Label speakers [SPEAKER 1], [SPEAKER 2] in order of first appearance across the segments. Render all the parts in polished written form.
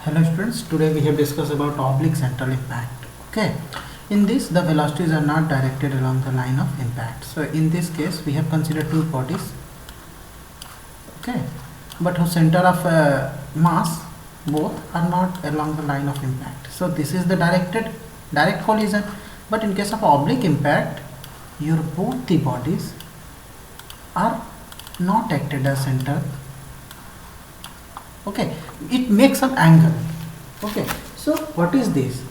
[SPEAKER 1] Hello students, today we have discussed about oblique central impact. Okay, in this the velocities are not directed along the line of impact. So in this case we have considered two bodies, okay, but whose center of mass both are not along the line of impact. So this is the direct collision, but in case of oblique impact, your both the bodies are not acted as center. Okay, it makes an angle. Okay, so what is this?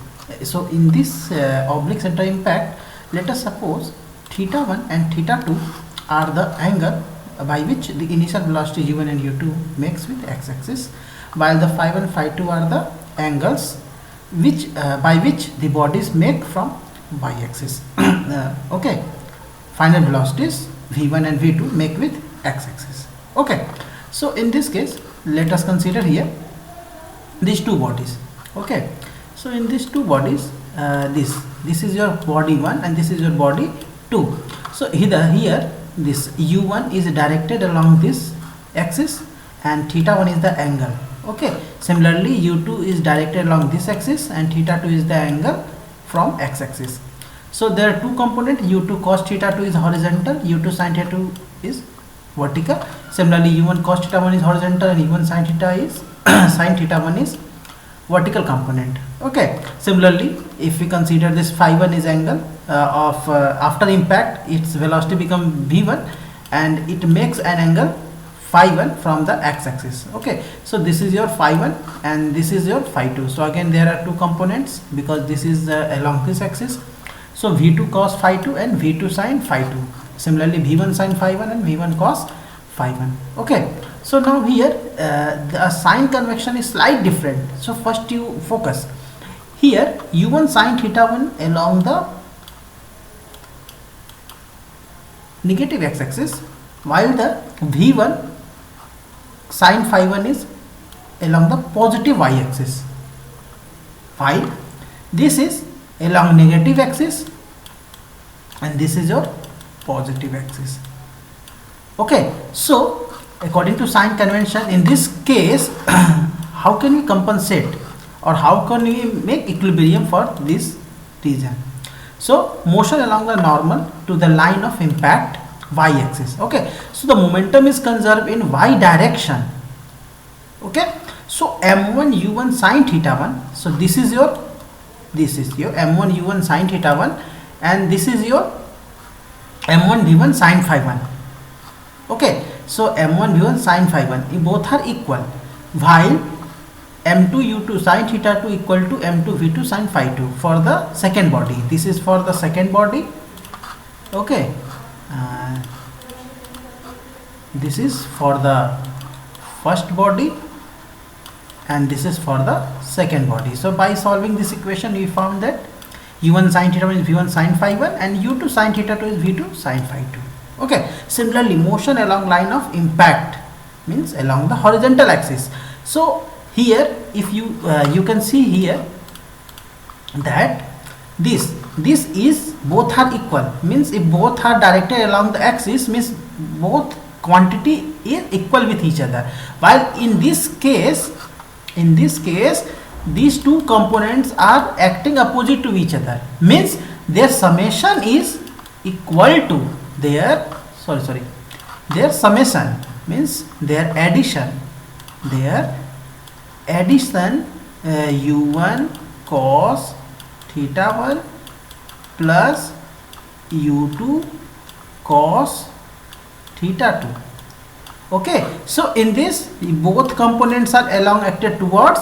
[SPEAKER 1] So in this oblique center impact, let us suppose theta 1 and theta 2 are the angle by which the initial velocity u1 and u2 makes with x-axis, while the phi 1 phi 2 are the angles which by which the bodies make from y-axis. Okay, final velocities v1 and v2 make with x-axis. Okay, so in this case let us consider here these two bodies. Okay, so in these two bodies, this is your body 1 and this is your body 2. So here this u1 is directed along this axis and theta 1 is the angle. Okay, similarly u2 is directed along this axis and theta 2 is the angle from x-axis. So there are two components, u2 cos theta 2 is horizontal, u2 sin theta 2 is vertical. Similarly u1 cos theta 1 is horizontal and u1 sin theta is sin theta 1 is vertical component. Okay, similarly if we consider this phi 1 is angle of after impact, its velocity become v1 and it makes an angle phi 1 from the x-axis. Okay, so this is your phi 1 and this is your phi 2. So again there are two components because this is along this axis. So v2 cos phi 2 and v2 sin phi 2. Similarly v1 sin phi 1 and v1 cos phi 1. Okay, so now here the sign convection is slightly different. So first you focus here u1 sin theta 1 along the negative x-axis, while the v1 sin phi 1 is along the positive y-axis, while this is along negative axis and this is your positive axis. Okay, so according to sign convention, in this case how can we compensate or how can we make equilibrium for this region? So motion along the normal to the line of impact y-axis. Okay, so the momentum is conserved in y direction. Okay, so m1 u1 sin theta 1, so this is your m1 u1 sin theta 1 and this is your m1 v1 sin phi 1. Okay, so m1 v1 sin phi 1 both are equal, while m2 u2 sin theta 2 equal to m2 v2 sin phi 2 for the second body. This is for the second body. Okay, this is for the first body and this is for the second body. So by solving this equation we found that u1 sin theta 1 is v1 sin phi 1 and u2 sin theta 2 is v2 sin phi 2. Okay, similarly motion along line of impact means along the horizontal axis. So here if you you can see here that this is both are equal, means if both are directed along the axis means both quantity is equal with each other, while in this case these two components are acting opposite to each other, means their summation is equal to their summation, means their addition u1 cos theta 1 plus u2 cos theta 2. Okay, so in this both components are along acted towards,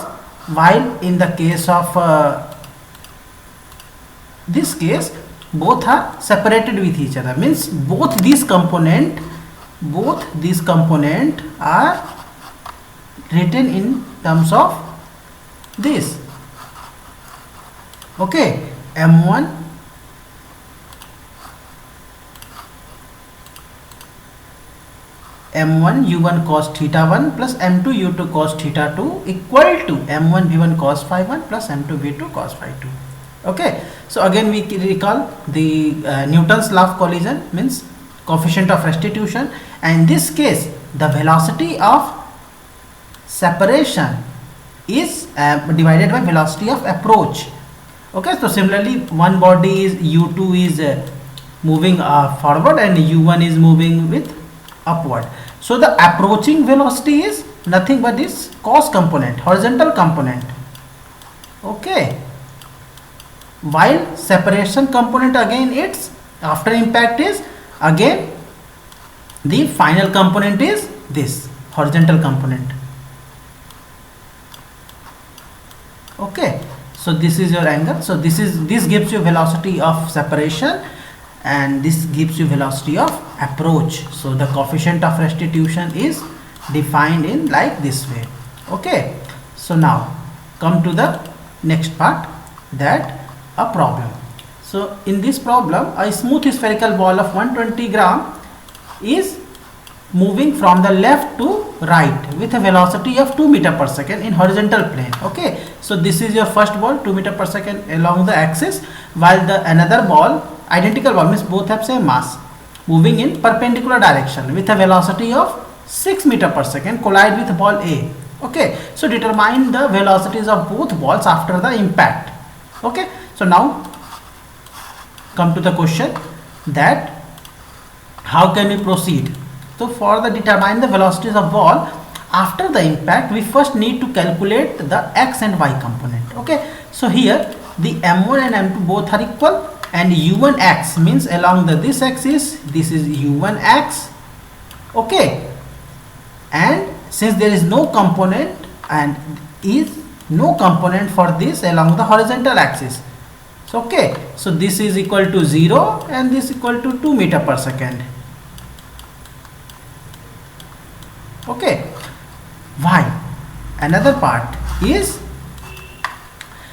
[SPEAKER 1] while in the case of this case both are separated with each other, means both these component are written in terms of this. Okay, m1 u1 cos theta 1 plus m2 u2 cos theta 2 equal to m1 v1 cos phi 1 plus m2 v2 cos phi 2. Okay, so again we recall the Newton's law of collision, means coefficient of restitution, and in this case the velocity of separation is divided by velocity of approach. Okay, so similarly one body is u2 is moving forward and u1 is moving with upward. So the approaching velocity is nothing but this cos component, horizontal component. Okay, while separation component again it's after impact is again the final component is this horizontal component. Okay, so this is your angle. So this gives you velocity of separation and this gives you velocity of approach. So the coefficient of restitution is defined in like this way. Okay, so now come to the next part, that a problem. So in this problem a smooth spherical ball of 120 gram is moving from the left to right with a velocity of 2 meter per second in horizontal plane. Okay, so this is your first ball 2 meter per second along the axis, while the another ball, identical ball means both have same mass, moving in perpendicular direction with a velocity of 6 meter per second collide with ball A. Okay, so determine the velocities of both balls after the impact. Okay, so now come to the question that how can we proceed. So for the determine the velocities of ball after the impact, we first need to calculate the x and y component. Okay, so here the m1 and m2 both are equal and u1 x means along the this axis this is u1 x. Okay, and since there is no component and is no component for this along the horizontal axis, so okay, so this is equal to 0 and this equal to 2 meter per second. Okay, why? Another part is,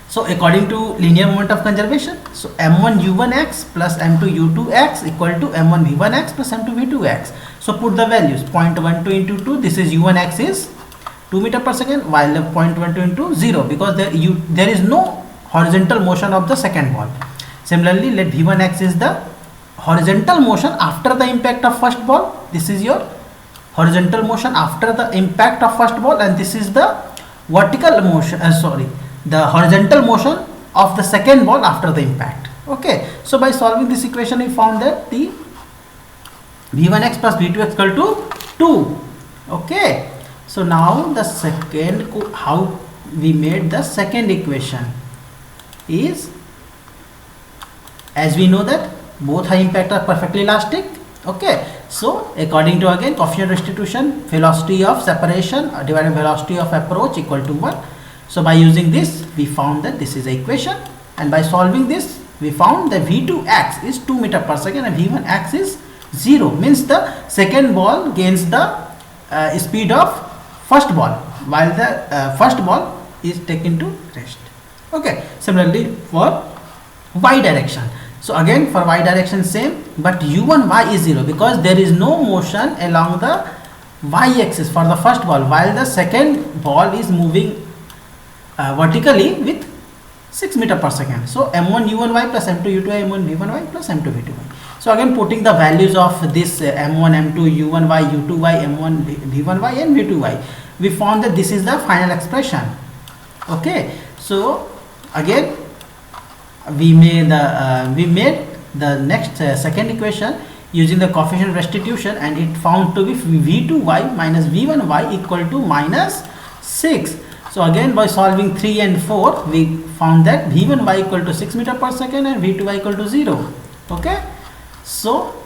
[SPEAKER 1] so according to linear moment of conservation, so m1 u1 x plus m2 u2 x equal to m1 v1 x plus m2 v2 x. So put the values 0.12 into 2, this is u1 x is 2 meter per second, while 0.12 into 0 because there is no horizontal motion of the second ball. Similarly, let v1 x is the horizontal motion after the impact of first ball. This is your horizontal motion after the impact of first ball, and this is the vertical motion the horizontal motion of the second ball after the impact. Okay, so by solving this equation we found that the v1x plus v2x equal to 2. Okay, so now the second, how we made the second equation is, as we know that both high impact are perfectly elastic. Okay, so according to again coefficient restitution, velocity of separation divided by velocity of approach equal to 1. So by using this we found that this is the equation, and by solving this we found that v2x is 2 meter per second and v1x is 0, means the second ball gains the speed of first ball while the first ball is taken to rest. Okay, similarly for y direction, so again for y direction same, but u1 y is 0 because there is no motion along the y axis for the first ball, while the second ball is moving vertically with 6 meter per second. So m1 u1 y plus m2 u2 y, m1 v1 y plus m2 v2 y. So again putting the values of this m1 m2 u1 y u2 y m1 v1 y and v2 y, we found that this is the final expression. Okay, so again we made the next second equation using the coefficient restitution, and it found to be v2y minus v1y equal to minus 6. So again by solving 3 and 4 we found that v1y equal to 6 meter per second and v2y equal to 0. Okay, so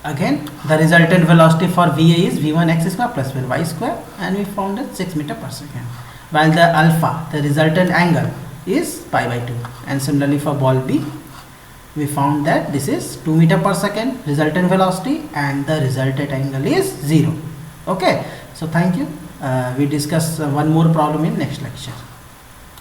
[SPEAKER 1] again the resultant velocity for VA is v1x square plus v1y square, and we found that 6 meter per second, while the alpha, the resultant angle, is pi by 2. And similarly for ball B we found that this is 2 meter per second resultant velocity and the resultant angle is 0. Okay, so thank you. We discuss one more problem in next lecture.